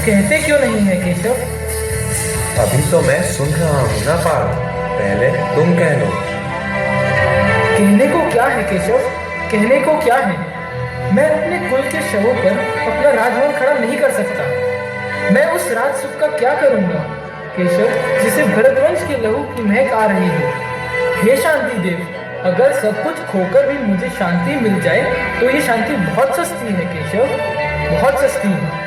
कहते क्यों नहीं है केशव? अभी तो मैं सुन रहा हूँ ना पार्थ, पहले तुम कह लो। कहने को क्या है केशव? कहने को क्या है? मैं अपने कुल के शवों पर अपना राजभवन खड़ा नहीं कर सकता। मैं उस राज सुख का क्या करूंगा केशव, जिसे भरतवंश के लहू की महक आ रही है। हे शांति देव, अगर सब कुछ खोकर भी मुझे शांति मिल जाए तो ये शांति बहुत सस्ती है केशव, बहुत सस्ती है।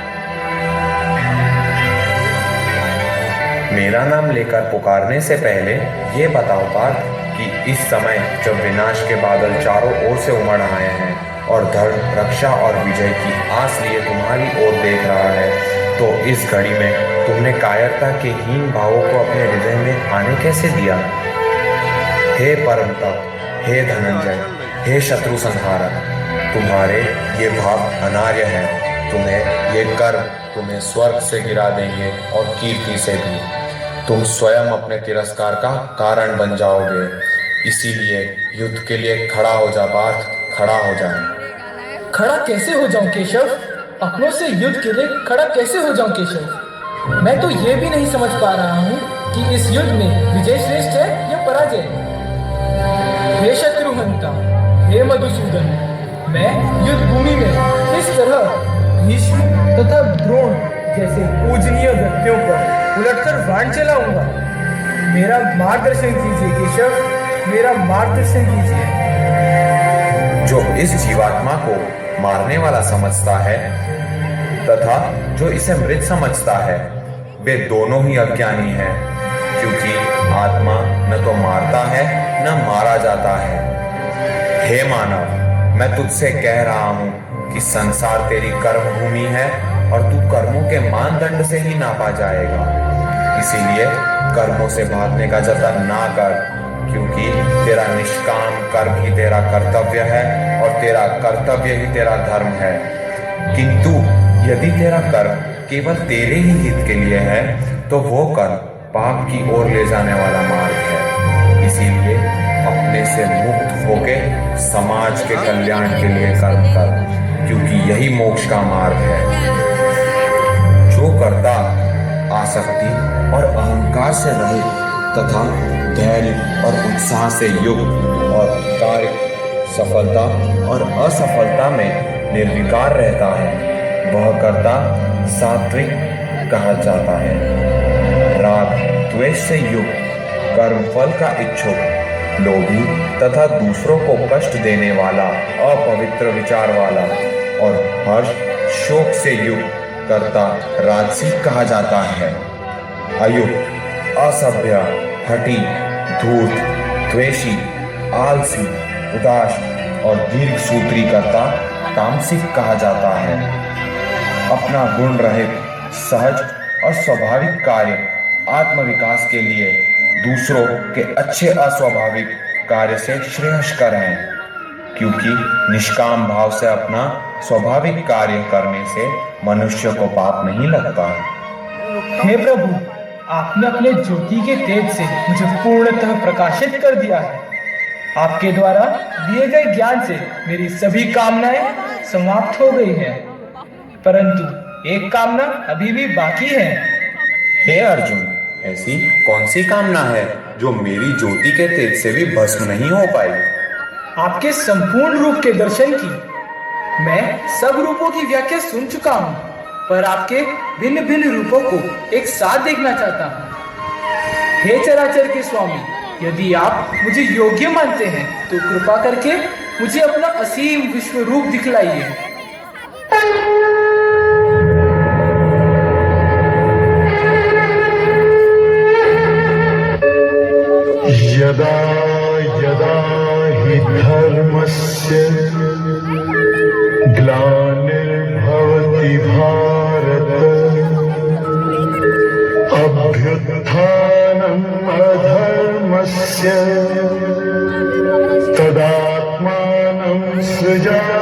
मेरा नाम लेकर पुकारने से पहले ये बताओ पार्थ कि इस समय जब विनाश के बादल चारों ओर से उमड़ आए हैं और धर्म, रक्षा और विजय की आस लिए तुम्हारी ओर देख रहा है, तो इस घड़ी में तुमने कायरता के हीन भावों को अपने हृदय में आने कैसे दिया? हे परम तप, हे धनंजय, हे शत्रु संहारक, तुम्हारे ये भाव अनार्य हैं। तुम्हें ये कर्म तुम्हें स्वर्ग से गिरा देंगे और कीर्ति से भी। तुम स्वयं अपने तिरस्कार का कारण बन जाओगे। इसीलिए युद्ध के लिए खड़ा हो जा पार्थ, खड़ा हो जा। खड़ा कैसे हो जाऊं केशव? अपनों से युद्ध के लिए खड़ा कैसे हो जाऊं केशव? मैं तो ये भी नहीं समझ पा रहा हूँ कि इस युद्ध में विजय श्रेष्ठ है या पराजय। हे शत्रुहंता, हे मधुसूदन, मैं युद्ध भूमि में किस तरह भीष्म तथा द्रोण जैसे पूजनीय व्यक्तियों पर उलटकर बाण चलाऊंगा? मेरा मार्गदर्शन कीजिए केशव, मेरा मार्गदर्शन कीजिए। जो इस जीवात्मा को मारने वाला समझता है तथा जो इसे मृत समझता है, वे दोनों ही अज्ञानी हैं, क्योंकि आत्मा न तो मारता है न मारा जाता है। हे मानव, मैं तुझसे कह रहा हूं कि संसार तेरी कर्म भूमि है और तू कर्मों के मानदंड से ही नापा जाएगा। इसीलिए कर्मों से भागने का जतन ना कर, क्योंकि तेरा निष्काम कर्म ही तेरा कर्तव्य है और तेरा कर्तव्य ही तेरा धर्म है। किंतु यदि तेरा कर्म केवल तेरे ही हित के लिए है तो वो कर्म पाप की ओर ले जाने वाला मार्ग है। इसीलिए अपने से मुक्त होके समाज के कल्याण के लिए कर्म कर, क्योंकि यही मोक्ष का मार्ग है। जो कर्ता आसक्ति और अहंकार से रहित तथा धैर्य और उत्साह से युक्त और कार्य सफलता और असफलता में निर्विकार रहता है, वह कर्ता सात्विक कहा जाता है। राग द्वेष से युक्त, कर्मफल का इच्छुक, लोभी तथा दूसरों को कष्ट देने वाला, अपवित्र विचार वाला और हर्ष शोक से युक्त कर्ता राजसिक कहा जाता है। अयुक्त, असभ्य, हठी, धूर्त, द्वेषी, आलसी, उदास और दीर्घ सूत्री कर्ता तामसिक कहा जाता है। अपना गुण रहित, सहज और स्वाभाविक कार्य आत्मविकास के लिए दूसरों के अच्छे अस्वाभाविक कार्य से श्रेयस्कर हैं, क्योंकि निष्काम भाव से अपना स्वाभाविक कार्य करने से मनुष्य को पाप नहीं लगता। हे प्रभु, आपने अपने ज्योति के तेज से मुझे पूर्णतः प्रकाशित कर दिया है। आपके द्वारा दिए गए ज्ञान से मेरी सभी कामनाएं समाप्त हो गई हैं, परंतु एक कामना अभी भी बाकी है। हे अर्जुन, ऐसी कौन सी कामना है जो मेरी ज्योति के तेज से भी भस्म नहीं हो पाई? आपके संपूर्ण रूप के दर्शन की। मैं सब रूपों की व्याख्या सुन चुका हूँ, पर आपके भिन्न भिन्न रूपों को एक साथ देखना चाहता हूँ। हे चराचर के स्वामी, यदि आप मुझे योग्य मानते हैं तो कृपा करके मुझे अपना असीम विश्व रूप दिखलाइए। यदा यदा हि धर्मस्य ग्लानिर्भवति भारत अभ्युत्थानम् अधर्मस्य तदात्मानं सृजाम्यहम्।